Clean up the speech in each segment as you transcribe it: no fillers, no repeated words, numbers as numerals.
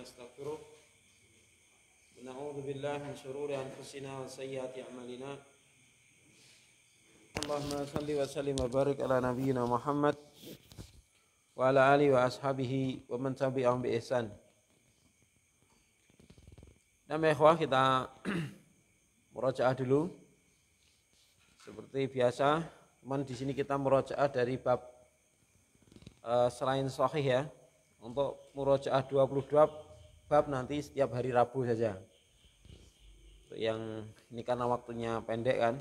ونستغفره ونعوذ بالله من شرور أنفسنا وسيئات أعمالنا. Allahumma salli wa sallim wa barik ala nabiyyina Muhammad wa ala alihi wa ashabihi wa man tabi'ahum bi ihsan. Nah, ikhwah, kita murajaah dulu seperti biasa. Cuman di sini kita murajaah dari bab selain sahih ya. Untuk murajaah 22 bab nanti setiap hari Rabu saja. Yang ini karena waktunya pendek kan.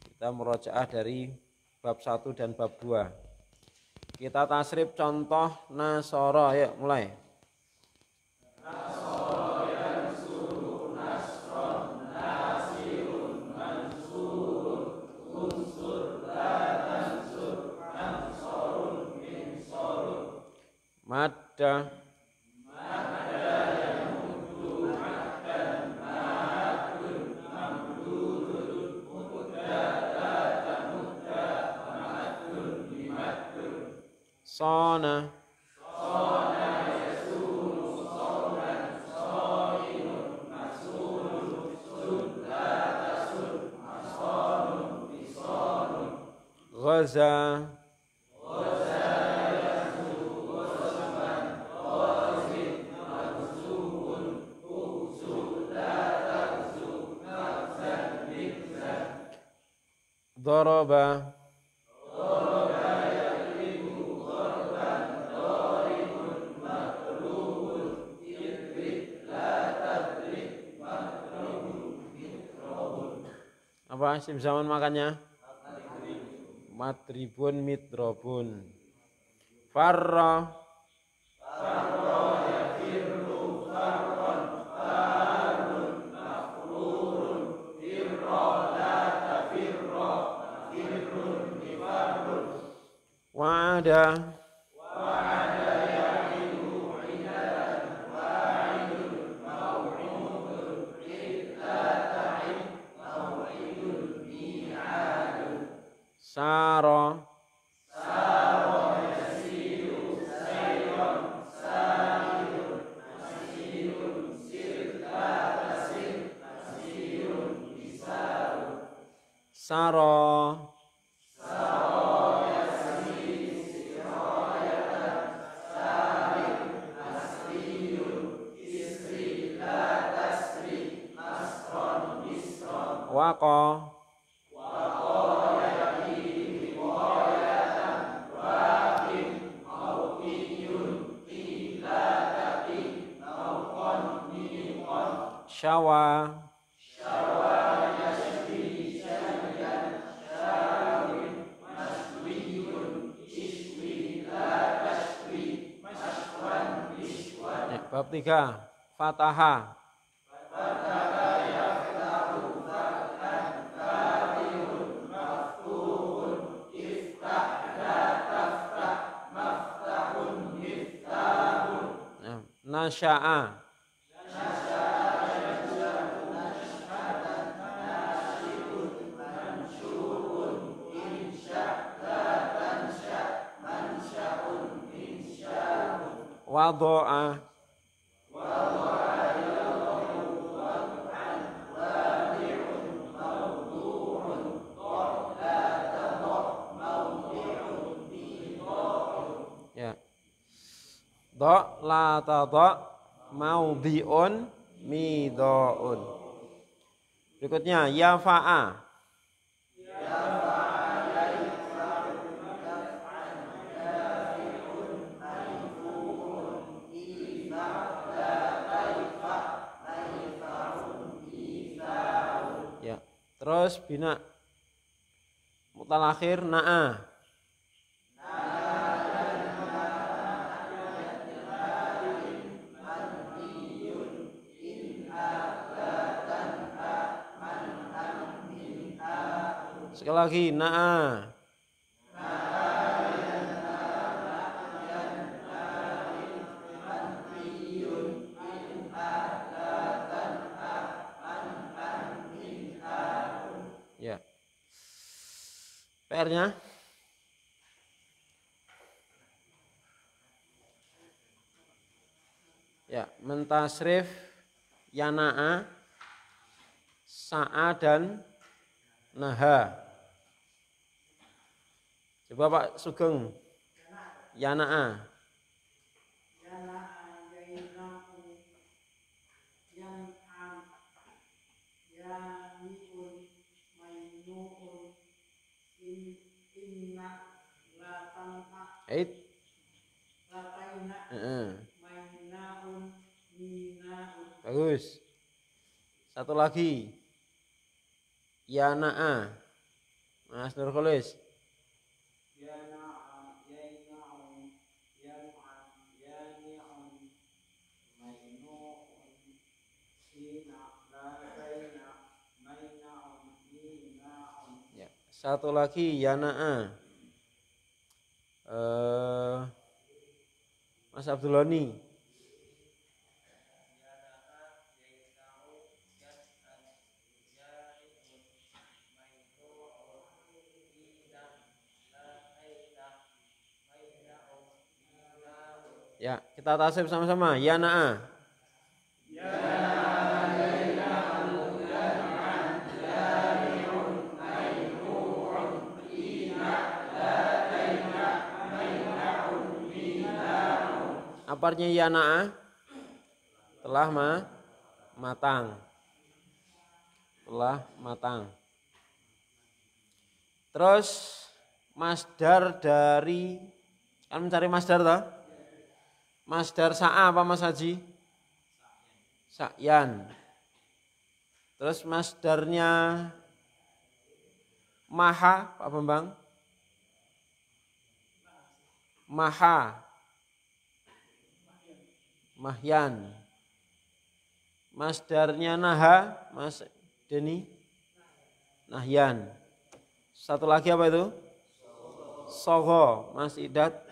Kita murajaah dari bab 1 dan bab 2. Kita tasrif contoh nasara, ya mulai. Nasara yansuru nasron nasirun mansurun unsur la tansur ansarun minsorun. Madda Sona Yasunu sonan soinun masunun sun la tasun masonun bisonun. Ghaza Yasnu wasman qazin mansuhun usul la taksu nafsan mikzan. Daraba apa isim zaman makannya? Matribun mitrobun. Farra Yafirru farron farun mafrurun firra la tafirra firrun bifarrun. Wa'ada Wa'ada ya'idu inadan wa'idun maw'udun illa ta'id maw'idun mi'adun. Sara Yasiru sayron sairun masirun sir la tasir masirun bisarun. Sara Isri la tasri nasron bisron. Waqa Syawa bab 3 Fataha Nasya'a Wado'a ya. Do la tadha maudhi'un midhaun. Berikutnya ya fa'a ya. Terus bina mutalakhir na'a sekali lagi na'a ya. PR-nya Ya, mentasrif yana'a, sa'a dan naha. Coba Pak Sugeng. Yana'a. Ait. Bagus. Satu lagi. Yana'a. Mas Nurholis. Ya, satu lagi yana'a. Mas Abduloni. Ya, kita tasrif sama-sama. Yana'a. Aparnya yana'a? Telah matang. Telah matang. Terus masdar dari, kan mencari masdar toh? Masdar sa'a apa Mas Haji? Sa'yan. Terus masdarnya maha Pak Bambang? Maha. Mahyan. Masdarnya naha Mas Deni? Nahyan. Satu lagi apa itu? Sogo, Mas Idat.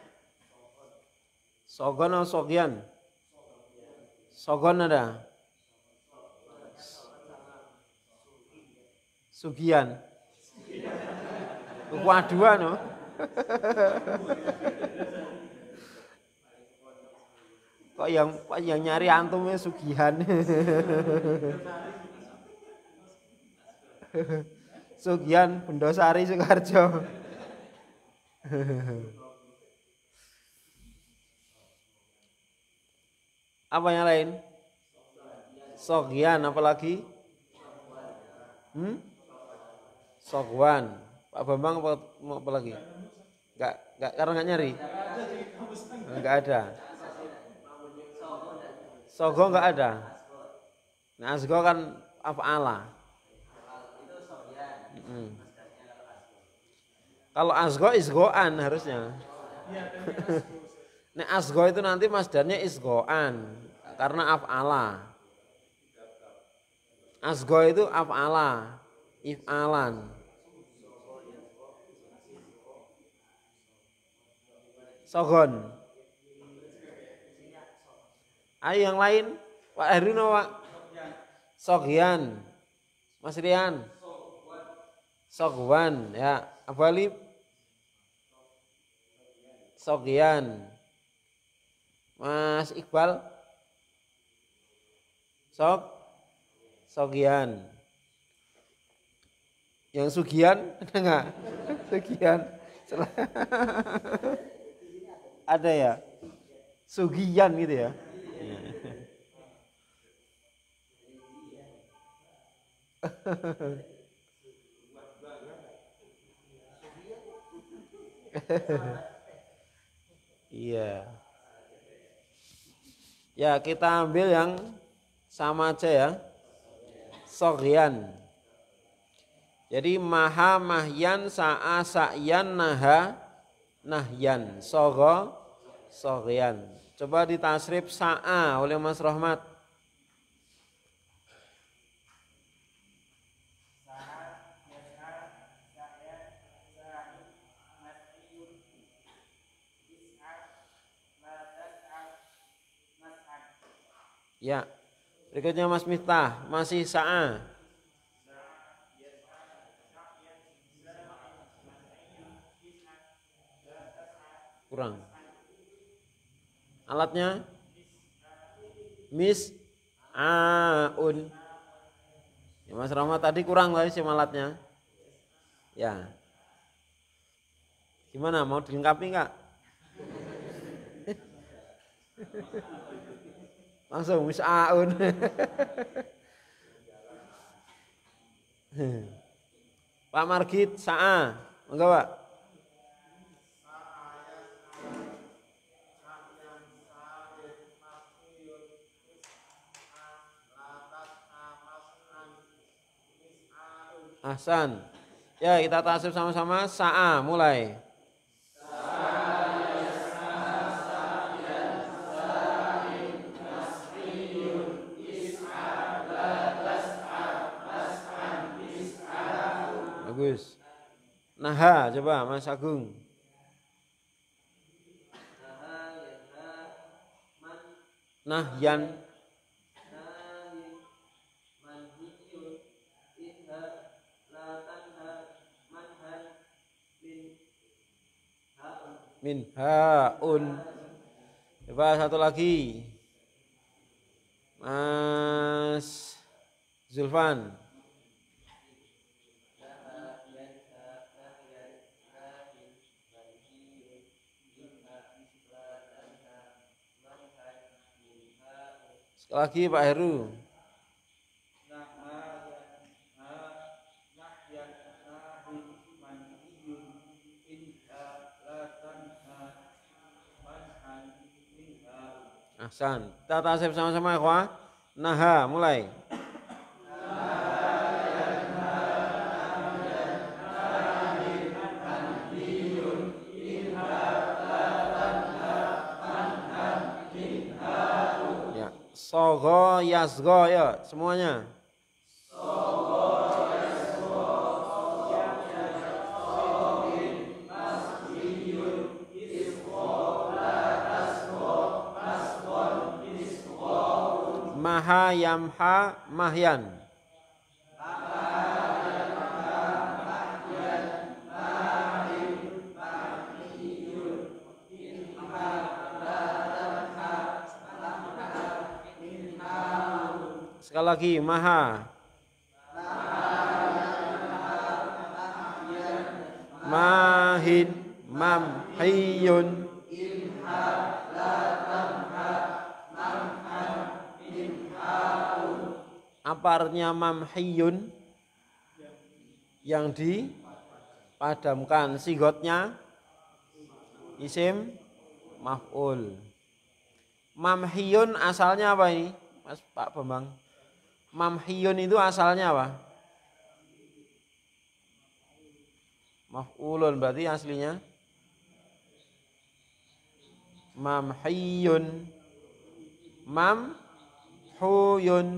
Sogon atau Sogyan? Sogon ada? Sugian. Waduan no? Kok yang nyari antumnya Sugihan? Sugihan Bendosari Sukarjo. Apa yang lain? Sogyan apalagi? Sogwan. Pak Bambang apa lagi? Enggak karena enggak nyari. Enggak ada. Sogo enggak ada. Nah, asgo kan af'ala. Kalau asgo isgoan harusnya. Nek asgo itu nanti masdarnya isgoan karena af'ala. Asgo itu af'ala, if'alan. Sogon. Ayo yang lain, Pak Heruno Pak. Sogyan. Mas Rian. Sogwan ya. Abalib. Sogyan. Mas Iqbal. Sogyan. Yang Sugian ada enggak? Sugian. Ada ya? Sugian gitu ya. Iya. Ya, kita ambil yang sama aja ya. Sogyan. Jadi maha, mahyan, sa'a, sa'yan, naha, nahyan. Sogo, sogyan. Coba ditasrif sa'a oleh Mas Rahmat. Ya, berikutnya Mas Miftah, masih sa'a. Kurang. Alatnya? mis'aun. Ya, Mas Rahmat tadi kurang tadi simalatnya. Ya. Gimana, mau dilengkapi enggak? Langsung mis'aun. Pak Margit sa'a. Enggak, Pak? Ahsan. Ya, kita tasib sama-sama. Sa'a, mulai. Bagus. Naha, coba Mas Agung. Nahyan. Min haun. Coba satu lagi. Mas Zulfan. Sekali lagi Pak Heru. Ahsan. Kita tasib sama-sama ya, Naha, mulai. Ya, sogo yasgo ya semuanya. Maha yamha mahyan. Sekali lagi maha. Mahin mamhiyun. Apa artinya mamhiyun? Yang dipadamkan. Sigotnya isim maf'ul. Mamhiyun asalnya apa ini? Mas Pak Bambang. Mamhiyun itu asalnya apa? Maf'ulun berarti aslinya mamhiyun. Mamhuyun.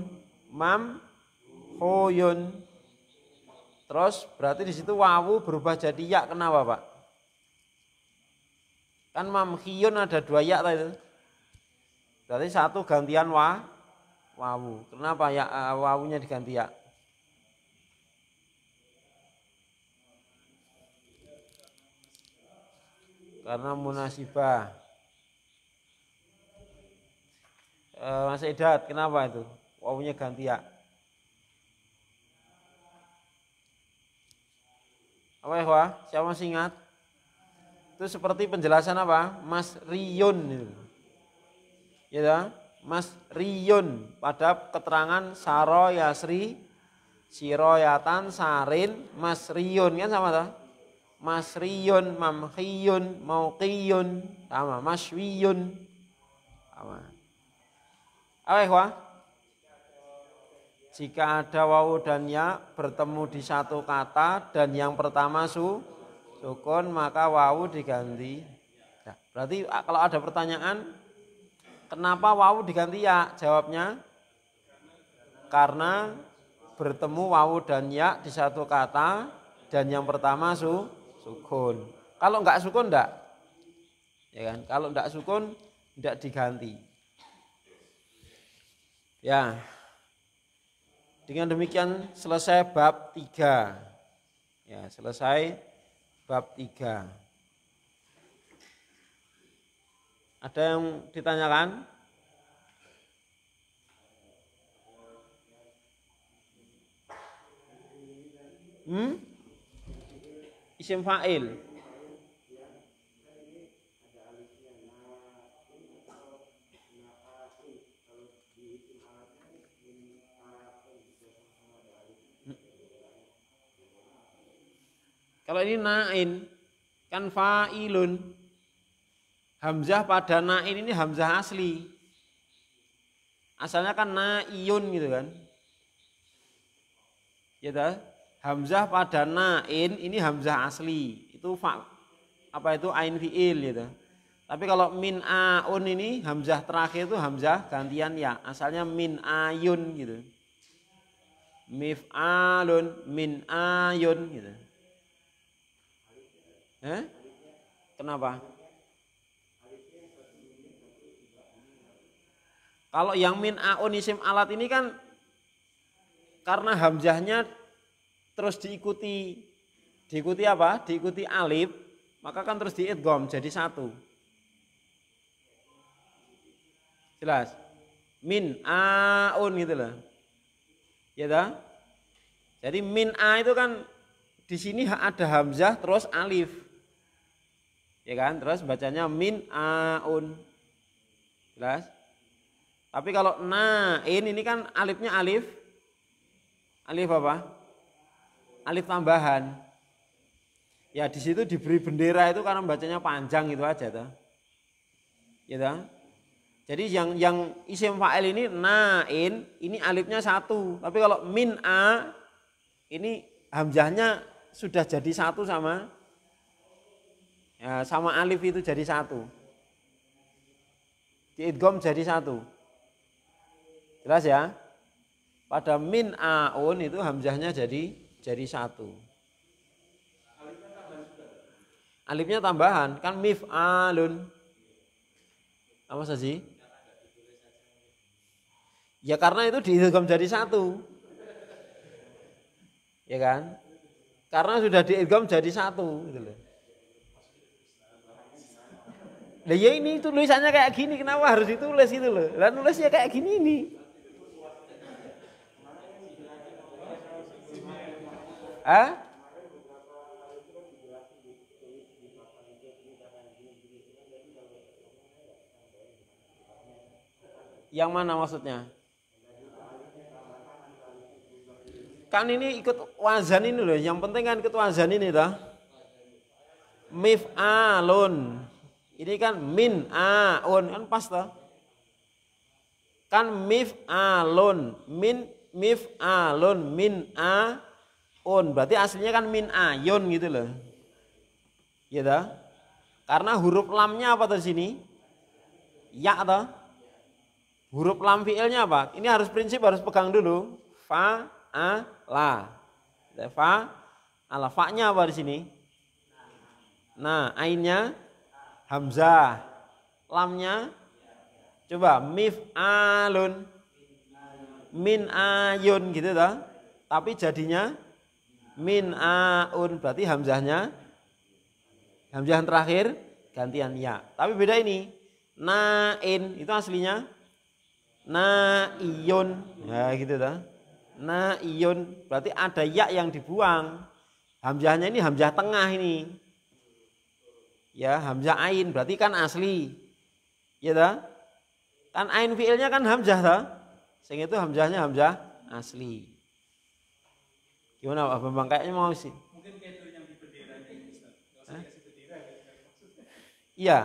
Mamhuyun. Terus berarti di situ wawu berubah jadi ya, kenapa Pak? Kan mamhiyun ada dua ya tadi. Berarti satu gantian wawu. Kenapa ya wawunya diganti ya? Karena munasibah. Mas Edat, kenapa itu? Wawunya ganti ya. Apa ya, Wah? Siapa masih ingat? Itu seperti penjelasan apa? Mas Riyun itu. Ya, Mas Riyun pada keterangan Saro Yasri Siroyatan Sarin Mas Riyun kan sama tak? Mas Riyun, Mamhiyun, Mauqiyun sama, Maswiyun sama. Apa ya, Wah? Jika ada wawu dan ya bertemu di satu kata dan yang pertama sukun maka wawu diganti. Nah, berarti kalau ada pertanyaan kenapa wawu diganti ya? Jawabnya karena bertemu wawu dan ya di satu kata dan yang pertama sukun. Kalau enggak sukun enggak? Ya kan? Kalau enggak sukun enggak diganti. Ya. Dengan demikian selesai bab 3. Ya, selesai bab 3. Ada yang ditanyakan? Isim fa'il. Kalau ini na'in kan fa'ilun. Hamzah pada na'in ini hamzah asli. Asalnya kan na'iyun gitu kan. Ya dah. Hamzah pada na'in ini hamzah asli. Itu ain fi'il gitu. Tapi kalau min aun ini hamzah terakhir itu hamzah gantian ya. Asalnya min ayun gitu. Mif'alun min ayun gitu. Kenapa? Kalau yang min aun isim alat ini kan karena hamzahnya terus diikuti apa? Diikuti alif, maka kan terus diidgham jadi satu. Jelas? Min aun gitu loh. Ya dah? Jadi min a itu kan di sini ada hamzah terus alif. Ya kan? Terus bacanya min aun. Jelas? Tapi kalau na'in ini kan alifnya alif apa? Alif tambahan. Ya di situ diberi bendera itu karena bacanya panjang itu aja tuh. Ya toh? Jadi yang isim fa'il ini na'in ini alifnya satu. Tapi kalau min a ini hamzahnya sudah jadi satu sama alif itu jadi satu. Diidgham jadi satu. Jelas ya? Pada min aun itu hamzahnya jadi satu. Alifnya tambahan kan mif'alun. Apa saja? Ya karena itu diidgham jadi satu. Ya kan? Karena sudah diidgham jadi satu gitu loh. Lah ya ini tulisannya kayak gini, kenapa harus ditulis gitu loh? Lah nulisnya kayak gini ini. Yang mana maksudnya? Kan ini ikut wazan ini loh, yang penting kan ikut wazan ini toh. Mif'alun. Ini kan min aun kan pas toh. Kan mif'alun, mif'alun min aun. Berarti aslinya kan min ayun gitu loh. Ya toh? Karena huruf lamnya apa di sini? Ya toh? Huruf lam fi'ilnya apa? Ini harus prinsip harus pegang dulu. Fa la. Fa ala fa-nya apa di sini? Nah, ainnya hamzah. Lamnya coba mif'alun. Min ayun gitu toh. Tapi jadinya min aun, berarti hamzahnya hamzah yang terakhir gantian ya. Tapi beda ini. Na'in itu aslinya na'iyun. Ya gitu toh. Na'iyun berarti ada ya yang dibuang. Hamzahnya ini hamzah tengah ini. Ya, hamzah ain berarti kan asli. Ya toh? Kan ain fiilnya kan hamzah toh. Sehingga itu hamzahnya hamzah asli. Gimana Pak Bambang, kayaknya mau sih? Mungkin kayak itu yang di bendera ini Ustaz. Enggak usah dikasih bendera gitu maksudnya. Iya.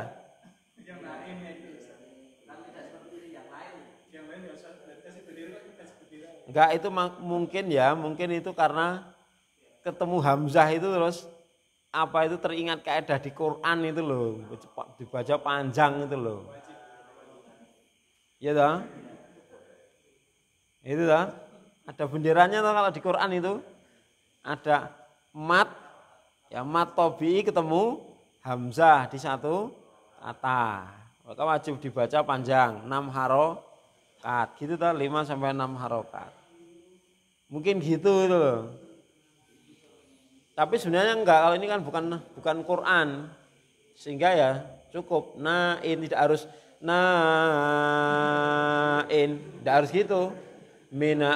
Yang lainnya itu Ustaz. Kan tidak seperti yang lain. Yang lain ya Ustaz, kasih bendera kasih bendera. Enggak, itu mungkin ya, mungkin itu karena ketemu hamzah itu terus apa itu teringat kaidah di Quran itu loh, dibaca panjang itu loh. Iya toh? Itu toh? Ada benderanya toh kalau di Quran itu. Ada mat, ya mat tobi ketemu hamzah di satu kata. Maka wajib dibaca panjang, 6 harokat. Gitu toh, 5 sampai 6 harokat. Mungkin gitu itu loh. Tapi sebenarnya enggak, kalau ini kan bukan Quran. Sehingga ya cukup na'in, tidak harus na'in, tidak harus gitu. minaun,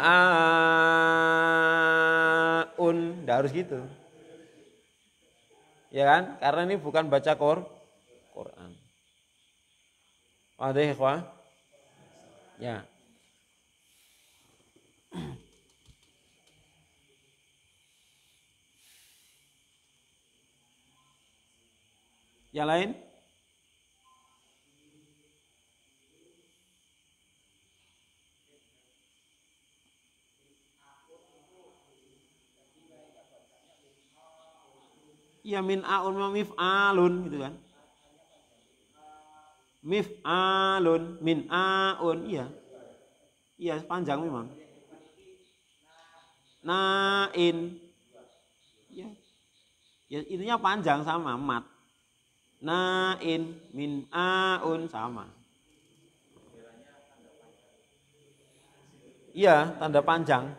enggak harus gitu. Ya kan? Karena ini bukan baca Quran. Ada ikhwah? Ya. Yang lain? Ya min aun ma mif'alun gitu kan. Mif'alun min aun, iya. Iya, panjang memang. Nain. Ya. Ya intinya panjang sama mat. Nain min aun sama. Iya, tanda panjang.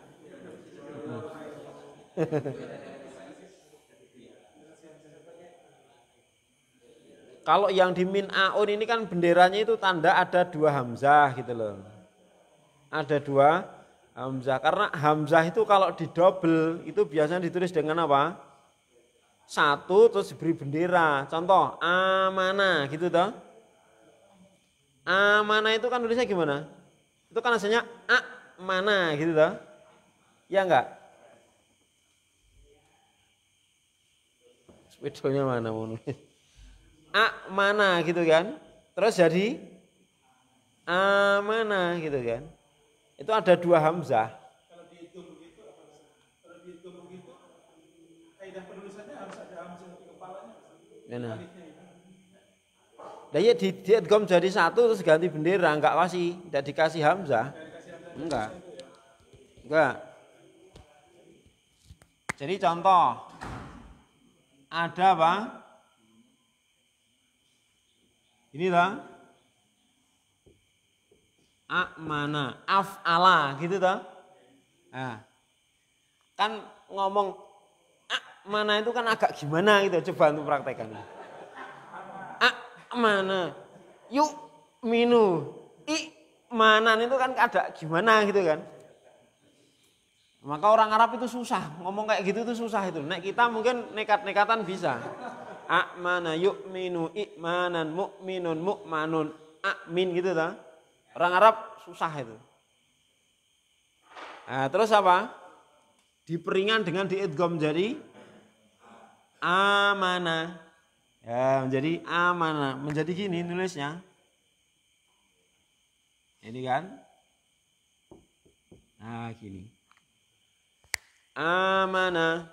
Kalau yang di min aun ini kan benderanya itu tanda ada 2 hamzah gitu loh. Ada 2 hamzah. Karena hamzah itu kalau didobel itu biasanya ditulis dengan apa? 1 terus diberi bendera. Contoh amanah gitu toh. Amanah itu kan tulisnya gimana? Itu kan asalnya mana gitu toh. Ya enggak? Spidolnya mana mau nulis? Mana gitu kan. Terus jadi amanah gitu kan. Itu ada 2 hamzah. Kalau dihitung begitu apa? Kalau dihitung begitu, kaidah penulisannya harus ada hamzah di kepalanya. Mana? Nah ya di idgham jadi 1 terus ganti bendera, enggak dikasih hamzah. Enggak. Jadi contoh ada apa? Ini lah. Mana, af'ala gitu toh. Nah, kan ngomong mana itu kan agak gimana gitu, coba untuk praktekkan. Mana, yuk minu, mana itu kan ada gimana gitu kan. Maka orang Arab itu susah, ngomong kayak gitu itu susah itu. Nek kita mungkin nekat-nekatan bisa. Mana yuk minu, ikmanan, mu'minun, mu'manun, amin gitu toh. Orang Arab susah itu. Nah, terus apa? Diperingan dengan diidgham jadi amanah. Ya, menjadi amanah. Menjadi gini nulisnya. Ini kan? Nah, gini. Amanah.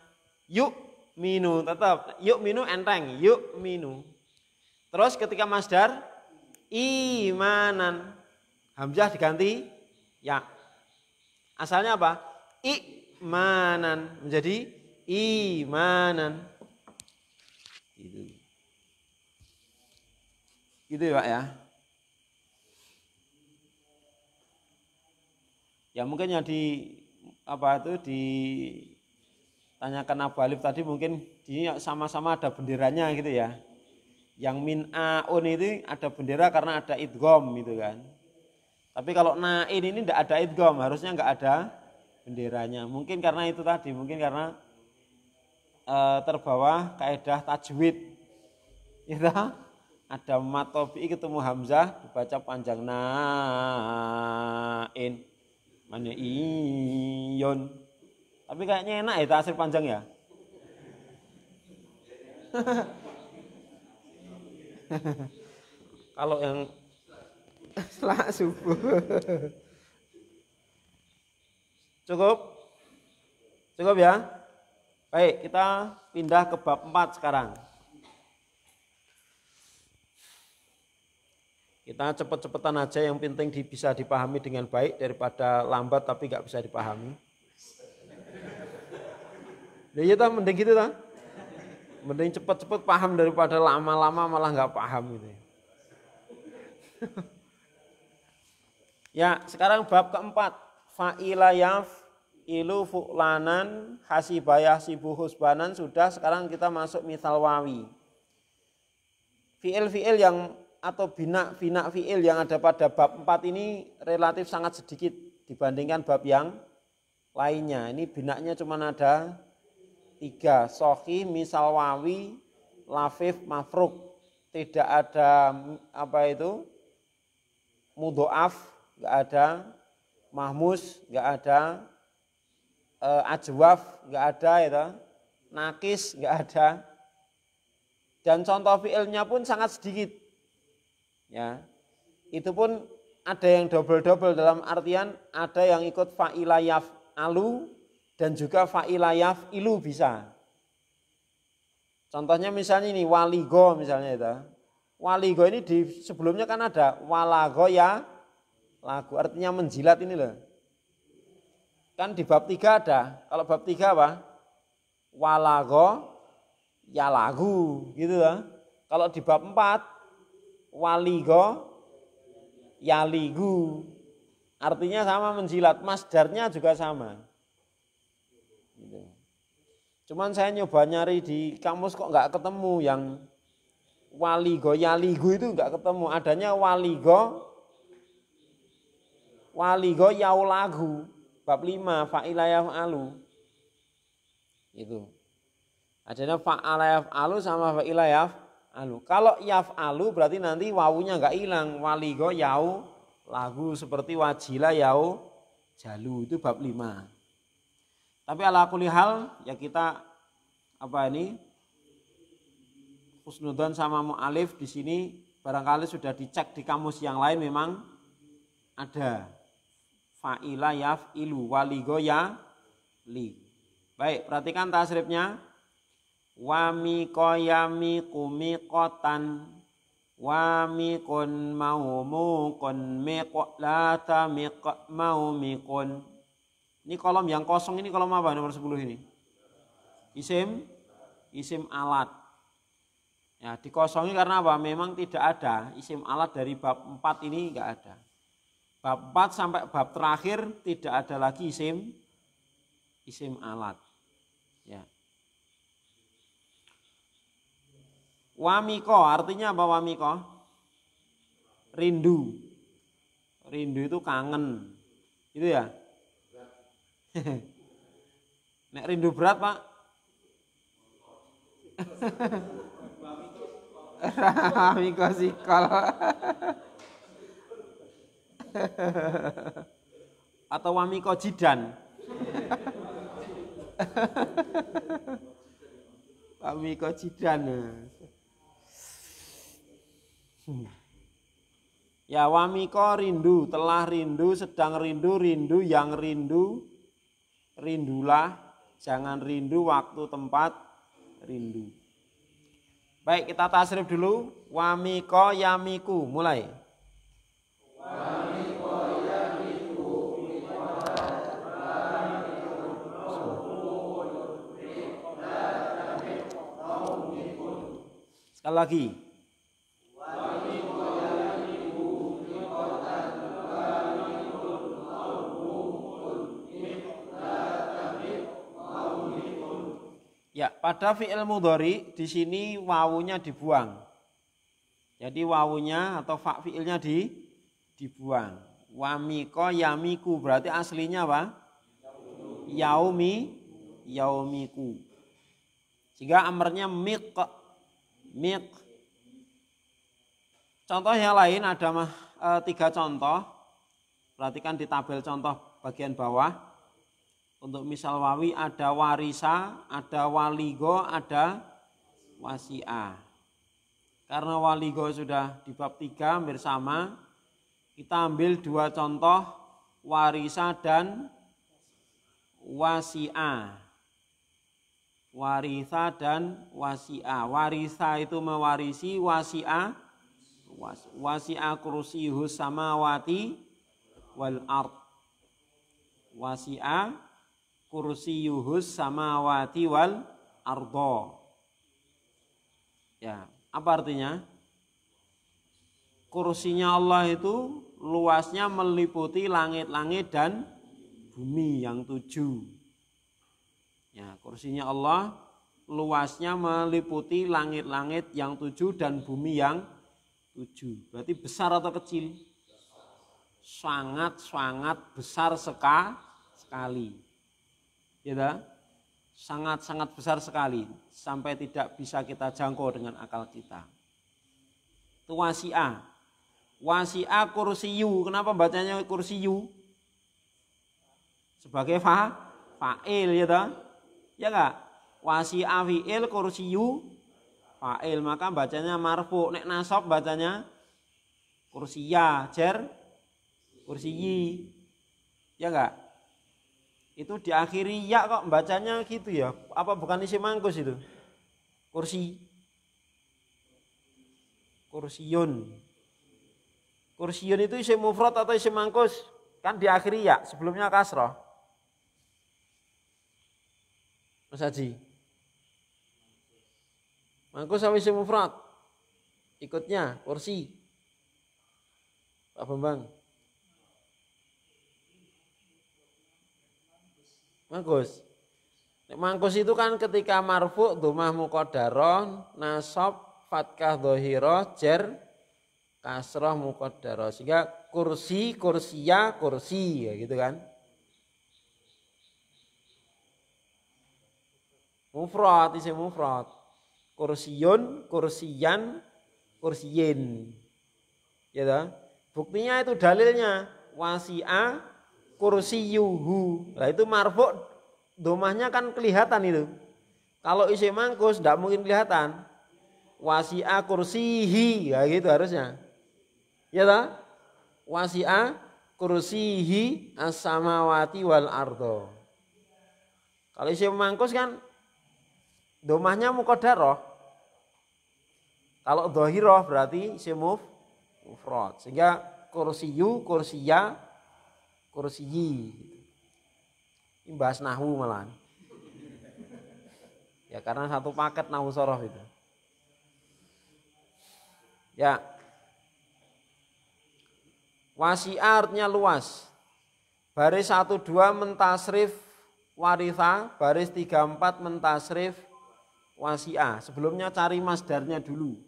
Yuk minu, tetap. Yuk minu enteng. Yuk minu. Terus ketika masdar imanan. Hamzah diganti ya. Asalnya apa? Imanan menjadi imanan. Gitu ya Pak ya. Ya mungkin yang ditanyakan Abu Alif tadi mungkin ini sama-sama ada benderanya gitu ya. Yang min aun itu ada bendera karena ada idgham gitu kan. Tapi kalau nain ini tidak ada idgham, harusnya enggak ada benderanya. Mungkin karena itu tadi, mungkin karena terbawa kaidah tajwid. Itu ada mat tobi'i ketemu hamzah dibaca panjang nain. Mana iyon. Tapi kayaknya enak ya tasrif panjang ya. Kalau yang setelah subuh. Cukup ya. Baik, kita pindah ke bab 4 sekarang. Kita cepet-cepetan aja, yang penting bisa dipahami dengan baik daripada lambat tapi nggak bisa dipahami. Ya kita mending gitu lah. Mending cepet-cepet paham daripada lama-lama malah nggak paham gitu. Ya, sekarang bab keempat. Fa'ila yaf'ilu fu'lanan hasibaya sibu husbanan sudah. Sekarang kita masuk misal wawi. Fi'il yang atau bina fi'il yang ada pada bab 4 ini relatif sangat sedikit. dibandingkan bab yang lainnya. Ini binaknya cuma ada 3, sahih, misal wawi, lafif, mafruk. Tidak ada mudhoaf, enggak ada, mahmus, enggak ada, ajwaf, enggak ada itu, nakis, enggak ada. Dan contoh fi'ilnya pun sangat sedikit. Ya. Itu pun ada yang double-double dalam artian ada yang ikut fa'ila yaf'alu dan juga fa'ila yaf'ilu bisa. Contohnya misalnya ini waligo misalnya itu. Waligo ini di sebelumnya kan ada walago ya lagu, artinya menjilat ini loh. Kan di bab 3 ada. Kalau bab 3 apa? Walago ya lagu gitu loh. Kalau di bab 4 waligo ya ligu. Artinya sama menjilat, masdarnya juga sama. Gitu. Cuman saya nyoba nyari di kamus kok nggak ketemu yang waligo ya ligu itu nggak ketemu. Adanya waligo yaulagu bab 5 fa'ila yaf'alu. Itu. Adanya fa'ala yaf'alu sama fa'ila yaf'alu. Kalau yaf'alu berarti nanti wawunya enggak hilang. Waligo yau lagu seperti wajila yau jalu itu bab 5. Tapi ala kulli hal ya kita husnudzon sama mu'alif di sini barangkali sudah dicek di kamus yang lain memang ada fa'ila yaf'ilu waligo ya li. Baik, perhatikan tasrifnya. Wa miqo yamiqu miqotan wa miqun maumukun miqlata maumiqun. Ini kolom yang kosong ini kolom apa nomor 10 ini? Isim alat. Ya, dikosongi karena apa? Memang tidak ada isim alat dari bab 4 ini enggak ada. Bab 4 sampai bab terakhir tidak ada lagi isim alat. Ya. Wamiko artinya apa wamiko? Rindu. Rindu itu kangen. Itu ya? Nek rindu berat, Pak? Wamiko sikol. Atau wamiko jidan. Wamiko jidan. Ya wamiko rindu, telah rindu, sedang rindu, rindu yang rindu, rindulah, jangan rindu waktu tempat rindu. Baik kita tasrif dulu, wamiko yamiku, mulai. Wamiko yamiku, sekali lagi. Ya, pada fi'il mudhari di sini wawunya dibuang. Jadi wawunya atau fa fi'ilnya dibuang. Wamiko yamiku berarti aslinya apa? Yaumiku. Sehingga amarnya miq. Contoh yang lain ada 3 contoh. Perhatikan di tabel contoh bagian bawah. Untuk misal wawi ada warisa, ada waligo, ada wasi'ah. Karena waligo sudah di bab 3 hampir sama, kita ambil 2 contoh warisa dan wasi'ah. Warisa dan wasi'ah. Warisa itu mewarisi, wasi'ah kursiyuhus samawati wal ard. Wasi'ah kursiyuhus samawati wal ardo. Ya, apa artinya? Kursinya Allah itu luasnya meliputi langit-langit dan bumi yang 7. Ya, kursinya Allah luasnya meliputi langit-langit yang 7 dan bumi yang 7. Berarti besar atau kecil? sangat-sangat besar sekali. Ya, sangat-sangat besar sekali sampai tidak bisa kita jangkau dengan akal kita. Itu wasi'a. Wasi'a kursiyu. Kenapa bacanya kursiyu? Sebagai fa'il ya toh? Ya enggak? Wasi'a fi'il kursiyu fa'il, maka bacanya marfu. Nek nasab bacanya kursiya, jar kursiyi. Ya enggak? Itu diakhiri ya kok bacanya gitu ya. Apa bukan isim mangkus itu? Kursi. Kursiyun. Kursiyun itu isim mufrad atau isim mangkus? Kan diakhiri ya, sebelumnya kasrah. Mas Haji. Mangkus sama isim mufrad. Ikutnya kursi. Pak Bambang. Mangkus. Mangkus itu kan ketika marfu dhammah muqaddarah, nasab fathah dhahirah, jar kasrah muqaddarah. Sehingga kursi, kursiya, kursi ya gitu kan. Mufrad, isim mufrad. Kursiyun, kursiyan, kursiyin. Ya toh? Buktinya itu dalilnya wasi'a kursiyuhu. Nah itu marfu domahnya kan kelihatan itu. Kalau isim mangkus tidak mungkin kelihatan. Wasi'a kursihi, ya gitu harusnya. Ya toh? Wasi'a kursihi as-samawati wal ardo. Kalau isim mangkus kan domahnya muqaddarah. Kalau dhahirah berarti isim mufrad. Sehingga kursiyu, kursiya, kursiyi. Ini bahas nahwu malahan. Ya karena satu paket nahwu sorof itu. Ya. Wasi'a artinya luas. Baris 1 2 mentasrif waritha, baris 3 4 mentasrif wasi'a. Sebelumnya cari masdarnya dulu.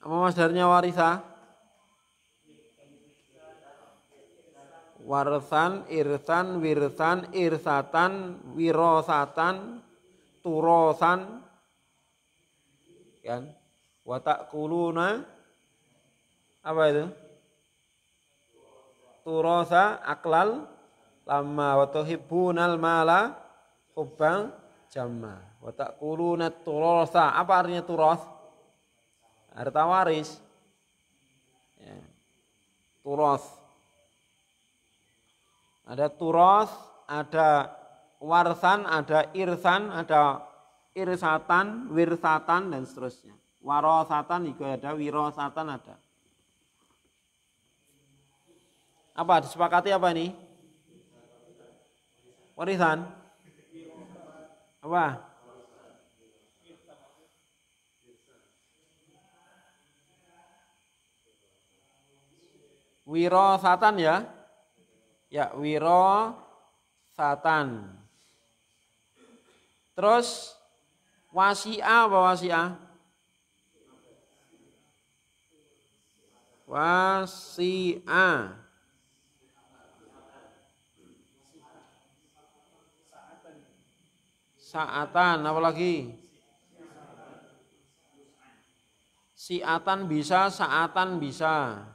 Apa masdarnya waritha? Warthan, irthan, wirthan, irsatan, wirosatan, turosan, kan? Watakuluna, apa itu? Turosa, aklal, lama, watuhibbunal mala, hubang, jamma. Watakuluna turosa, apa artinya turos? Harta waris. Ya. Turos. Ada turos, ada warsan, ada irsan, ada irsatan, wirsatan dan seterusnya. Warosatan juga ada, wirosatan ada. Apa disepakati apa ini? Warisan. Apa? Wirosatan ya. Ya, wirosatan. Terus wasi'ah apa wasi'ah? Wasi'ah. Sa'atan apa lagi? Si'atan bisa, sa'atan bisa.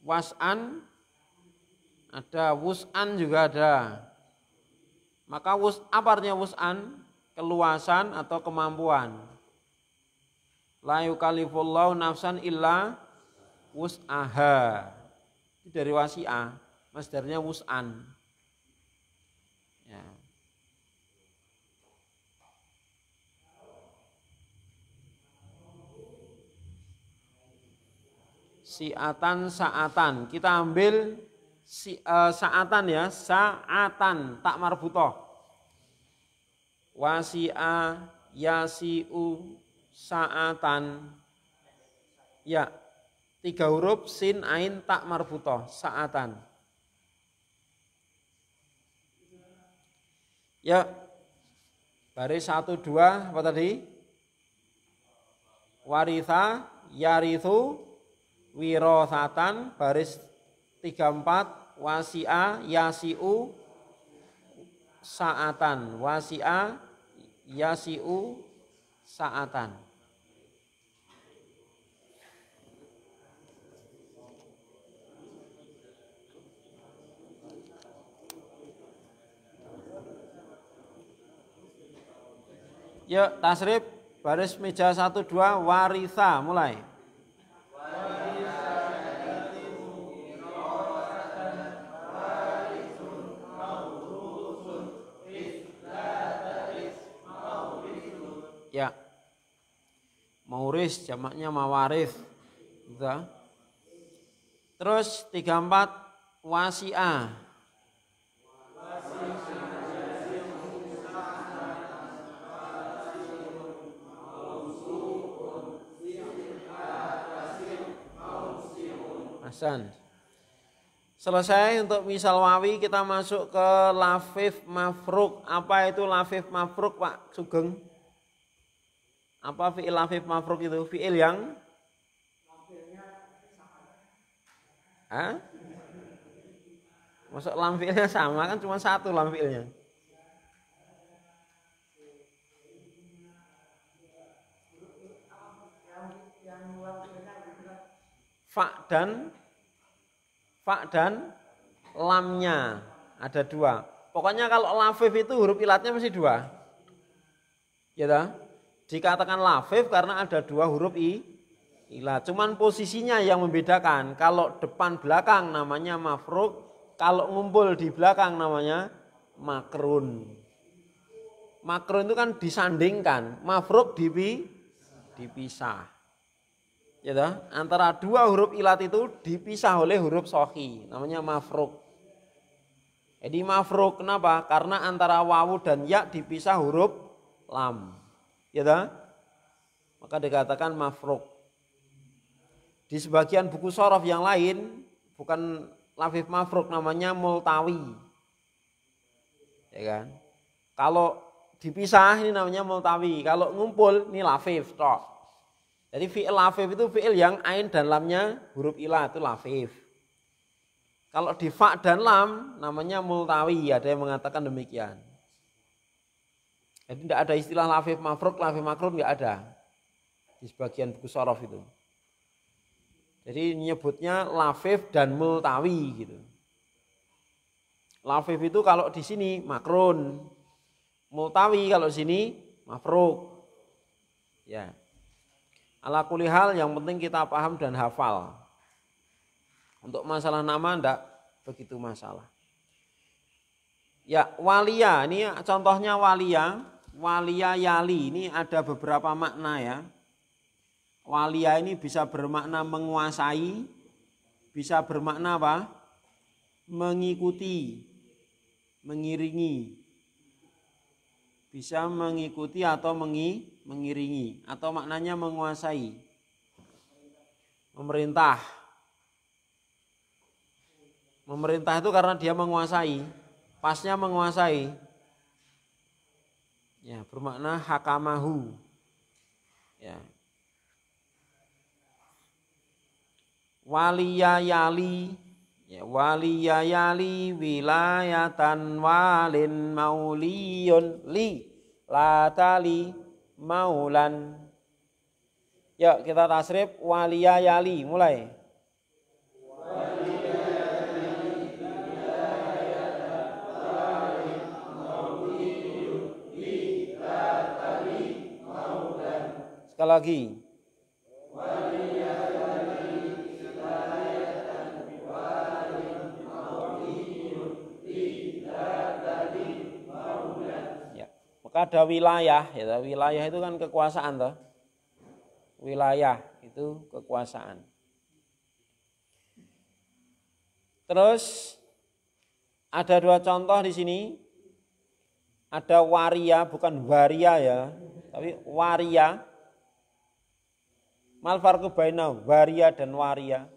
Was'an ada, wus'an juga ada. Maka apa artinya wus'an? Keluasan atau kemampuan. La yukallifullahu nafsan illa wus'aha. Itu dari wasi'ah, masdarnya wus'an. Ya. Si'atan sa'atan. Kita ambil sa'atan ya, sa'atan tak marbutoh. Wasi'a yasi'u sa'atan. Ya, 3 huruf sin ain tak marbutoh, sa'atan. Ya, baris 1 2 apa tadi? Waritha yarithu wirosatan, baris 3 4 wasi'a yasi'u sa'atan, wasi'a yasi'u sa'atan. Yuk tasrif baris meja 1 2 waritha mulai. Ya, mauris jamaknya mawarif. Gitu. Terus 3 4 wasi'ah. Hasan. Selesai untuk misal wawi, kita masuk ke lafif mafruk. Apa itu lafif mafruk, Pak Sugeng? Apa fi'il lafif mafruk itu? Fi'il yang masuk lam fi'ilnya sama kan, cuma 1 lam fi'ilnya. Fa dan lamnya ada 2. Pokoknya kalau lafif itu huruf ilatnya mesti 2. Ya toh? Dikatakan lafif karena ada 2 huruf ilat. Cuman posisinya yang membedakan. Kalau depan belakang namanya mafruk, kalau ngumpul di belakang namanya makrun. Makrun itu kan disandingkan, mafruk dipisah. Ya toh? Antara 2 huruf ilat itu dipisah oleh huruf shohi, namanya mafruk. Jadi mafruk kenapa? Karena antara wawu dan ya dipisah huruf lam. Ya toh? Maka dikatakan mafruk. Di sebagian buku shorof yang lain bukan lafif mafruk, namanya multawi. Ya kan? Kalau dipisah ini namanya multawi, kalau ngumpul ini lafif toh. Jadi fi'il lafif itu fi'il yang ain dan lamnya huruf ilah, itu lafif. Kalau di fa dan lam namanya multawi, ada yang mengatakan demikian. Jadi tidak ada istilah lafif mafruk, lafif makrun, tidak ada di sebagian buku shorof itu. Jadi nyebutnya lafif dan multawi gitu. Lafif itu kalau di sini makrun, multawi kalau di sini mafruk. Ya. Ala kulli hal yang penting kita paham dan hafal. Untuk masalah nama enggak begitu masalah. Ya, walia, ini contohnya walia, walia yali, ini ada beberapa makna ya. Walia ini bisa bermakna menguasai, bisa bermakna apa? Mengikuti, mengiringi. Bisa mengikuti atau mengiringi, atau maknanya menguasai. Memerintah. Memerintah itu karena dia menguasai, pasnya menguasai. Ya, bermakna hakamahu. Ya. Waliyayali, ya, waliyayali wilayatan walin mauliyun li latali maulan. Yuk kita tasrif waliyayali mulai. Sekali lagi. Ya, maka ada wilayah, ya, wilayah itu kan kekuasaan toh. Wilayah itu kekuasaan. Terus ada dua contoh di sini. Ada waria, bukan waria ya, tapi waria. Mal farqu baina waria dan waria?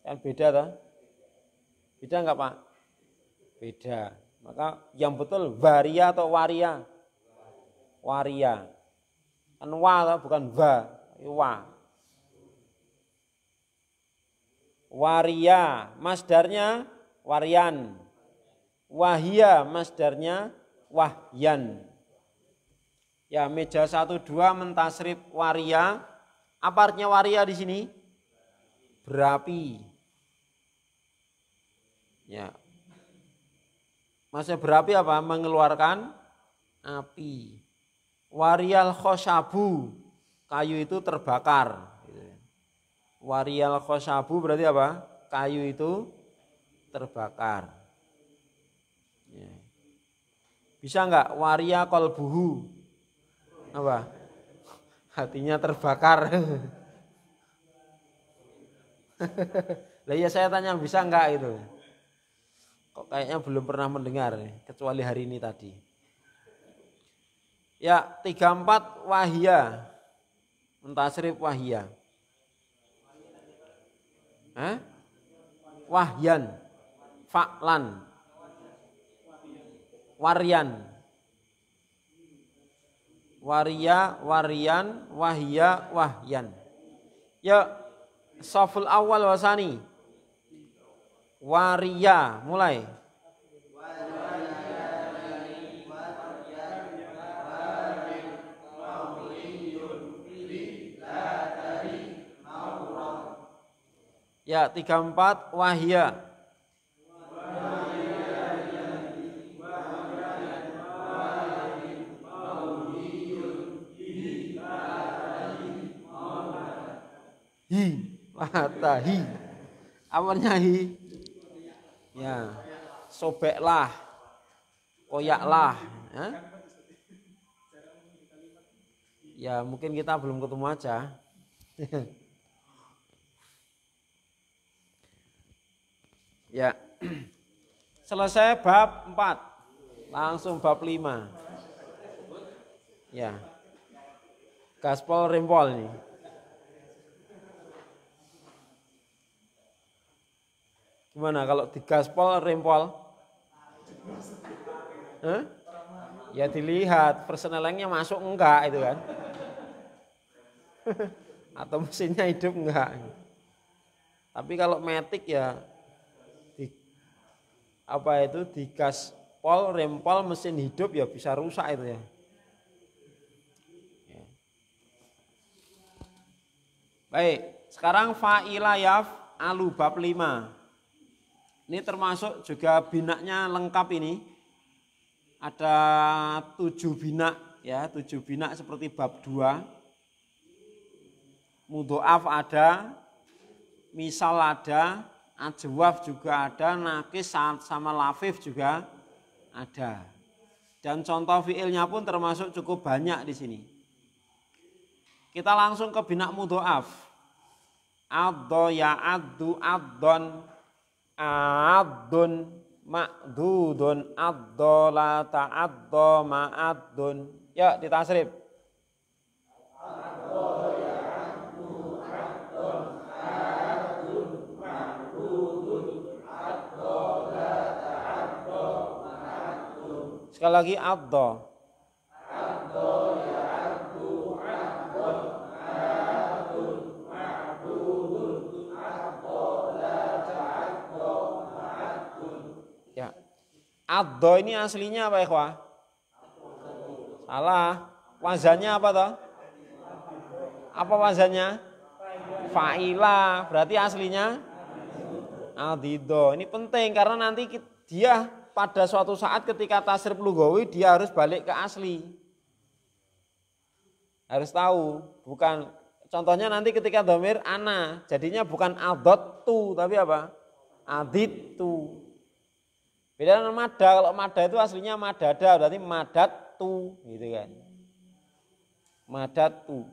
Kan beda toh? Beda enggak, Pak? Beda. Maka yang betul waria atau waria? Waria. Kan wa toh, bukan va, wa. Waria, masdarnya warian. Wahia, masdarnya wahyan. Ya, meja 12 mentasrif waria. Apa artinya waria di sini? Berapi. Ya. Maksudnya berapi apa? Mengeluarkan api. Warial khosabu, kayu itu terbakar. Warial khosabu berarti apa? Kayu itu terbakar. Ya. Bisa enggak waria kolbuhu? Apa? Hatinya terbakar. Lah ya saya tanya bisa enggak itu? Kok kayaknya belum pernah mendengar kecuali hari ini tadi. Ya, 34 wahia. Mentasrif wahia. Wahyan. Fa'lan. Warian. Waria, warian, wahia, wahyan. Ya, shaful awal wasani. Waria, mulai. Ya, 34 wahia. Hi, matahi. Awalnya hi. Ya, sobeklah, koyaklah. Ya, mungkin kita belum ketemu aja. Ya, selesai bab 4, langsung bab 5. Ya, gaspol rempol nih. Gimana kalau digaspol rempol? Ya dilihat persnelengnya masuk enggak itu kan? Atau mesinnya hidup enggak? Tapi kalau metik ya digaspol rempol mesin hidup ya bisa rusak itu ya. Baik, sekarang fa'ilah yaf alu bab 5. Ini termasuk juga binaknya lengkap ini. Ada 7 binak ya, 7 binak seperti bab 2. Mudhoaf ada, misal ada, ajwaf juga ada, nakis sama lafif juga ada. Dan contoh fiilnya pun termasuk cukup banyak di sini. Kita langsung ke binak mudhoaf. Addo ya addu addon. Addun ma'dudun addola ta'addo ma'addun. Ya ditasrif. Sekali lagi addo. Addo ini aslinya apa ikhwah? Salah. Wazannya apa toh? Apa wazannya? Fa'ila. Berarti aslinya adido. Ini penting karena nanti dia pada suatu saat ketika tasrif lugawi dia harus balik ke asli. Harus tahu, bukan contohnya nanti ketika dhamir ana, jadinya bukan adot tu tapi apa? Adit tu. Beda dengan mada, kalau mada itu aslinya madada, berarti madat tu gitu kan. Madat tu.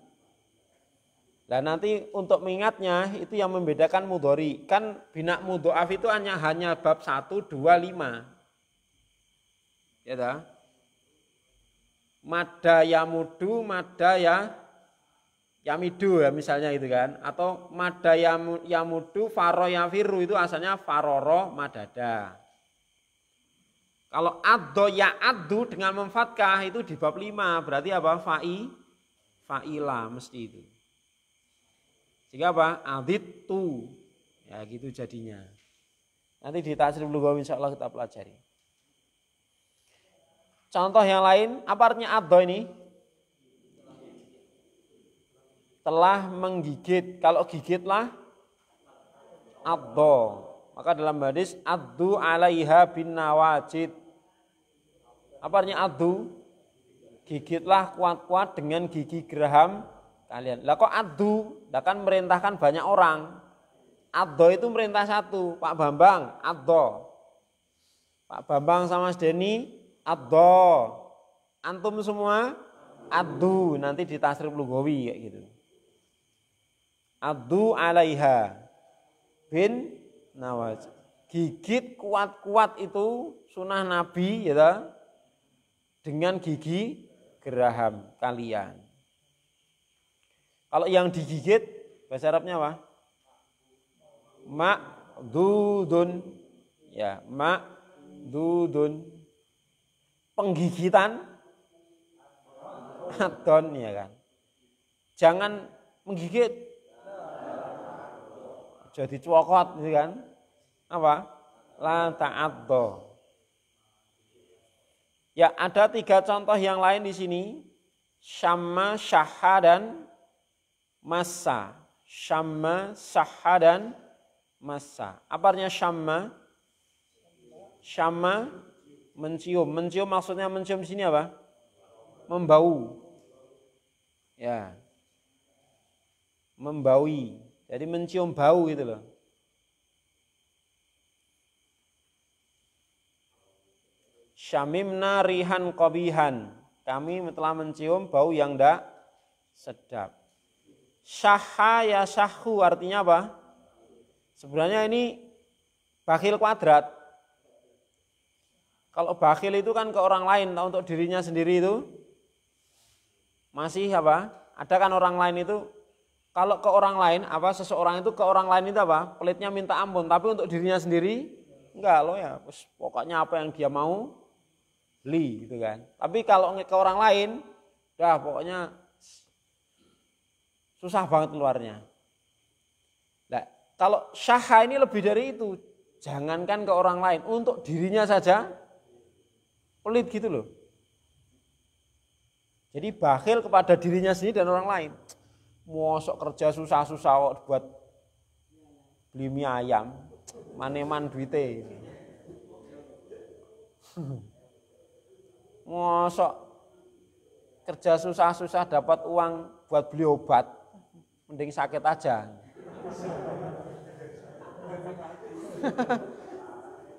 Nah nanti untuk mengingatnya itu yang membedakan mudhari. Kan bina mudhoaf itu hanya bab 1, 2, 5. Ya dah. Mada yamudu, mada yamidu ya misalnya gitu kan. Atau mada yamudu, faro yafiru itu asalnya faroro madada. Kalau addo ya addu dengan memfatkah itu di bab 5. Berarti apa? Fa'ila mesti itu. Sehingga apa? Adit tu. Ya gitu jadinya. Nanti di tasrif lughawi insyaallah kita pelajari. Contoh yang lain, apa artinya addo ini? Telah menggigit. Kalau gigitlah addo. Maka dalam hadis addu alaiha bin nawajid. Apa artinya addu? Gigitlah kuat-kuat dengan gigi geraham kalian. Lah kok addu? Lah kan merintahkan banyak orang. Addo itu merintah satu, Pak Bambang, addo. Pak Bambang sama Mas Denny addo, antum semua addu, nanti di tasrif lughawi kayak gitu. Addu alaiha bin nawajid. Gigit kuat-kuat itu sunnah Nabi ya, dengan gigi geraham kalian. Kalau yang digigit bahasa Arabnya apa? Ma'dudun. Ya, ma'dudun. Penggigitan adon ya kan. Jangan menggigit. Jadi cuokot gitu kan. Apa? La ta'addo. Ya, ada 3 contoh yang lain di sini. Syamma, syahha dan massa. Syamma, syahha dan massa. Apa artinya syamma? Syamma mencium. Mencium maksudnya mencium di sini apa? Membau. Ya. Membaui. Jadi mencium bau gitu loh. Syamimna rihan qabihan. Kami telah mencium bau yang tidak sedap. Syahha ya syahhu artinya apa? Sebenarnya ini bakhil kuadrat. Kalau bakhil itu kan ke orang lain, untuk dirinya sendiri itu masih apa? Ada kan orang lain itu, kalau ke orang lain, apa seseorang itu ke orang lain itu apa? Pelitnya minta ampun, tapi untuk dirinya sendiri enggak loh ya. Pokoknya apa yang dia mau beli gitu kan. Tapi kalau ke orang lain, dah pokoknya susah banget keluarnya. Nah, kalau syahha ini lebih dari itu. Jangankan ke orang lain, untuk dirinya saja pelit gitu loh. Jadi bakhil kepada dirinya sendiri dan orang lain. Mosok kerja susah-susah buat beli mie ayam, maneman duite. Mosok kerja susah-susah dapat uang buat beli obat, mending sakit aja.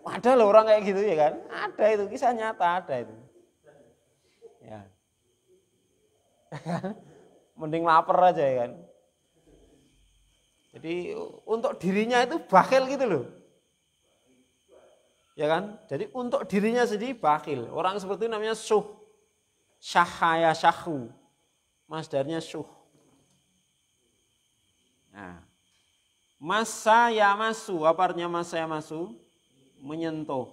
Ada loh orang kayak gitu ya kan? Ada itu, kisah nyata ada itu. Ya. Mending lapar aja ya kan. Jadi untuk dirinya itu bakhil gitu loh. Ya kan? Jadi untuk dirinya sendiri bakhil. Orang seperti itu namanya syuh. Syahaya syahhu. Masdarnya syuh. Nah. Massa ya masu. Apa artinya massa ya masu? Menyentuh.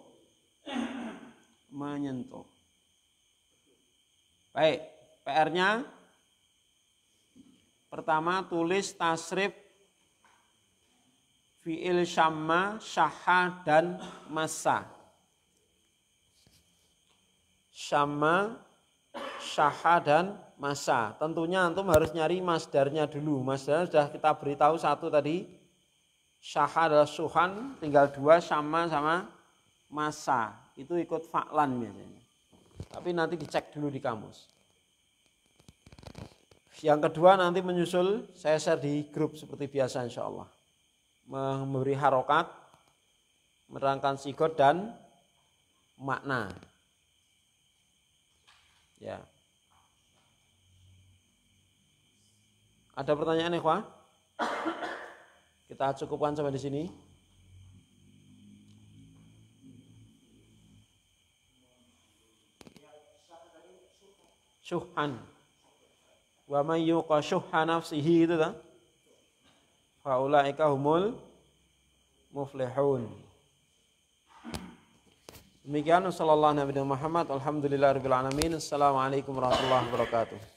Menyentuh. Baik, PR-nya pertama tulis tasrif fi'il syamma, syahha dan massa. Syamma, syahha dan massa. Tentunya antum harus nyari masdarnya dulu. Masdarnya sudah kita beritahu satu tadi. Syahha adalah suhan, tinggal 2 syamma sama massa. Itu ikut fa'lan biasanya. Tapi nanti dicek dulu di kamus. Yang kedua nanti menyusul saya share di grup seperti biasa insya Allah. Memberi harokat, menerangkan sigot dan makna. Ya. Ada pertanyaan ikhwah? Kita cukupkan sampai di sini. Syuhan. Wa may yuqa syuhha nafsihi itu kan? Faulaika humul muflihun. Demikian sallallahu Nabi Muhammad alhamdulillahirabbil alamin. Assalamualaikum warahmatullahi wabarakatuh.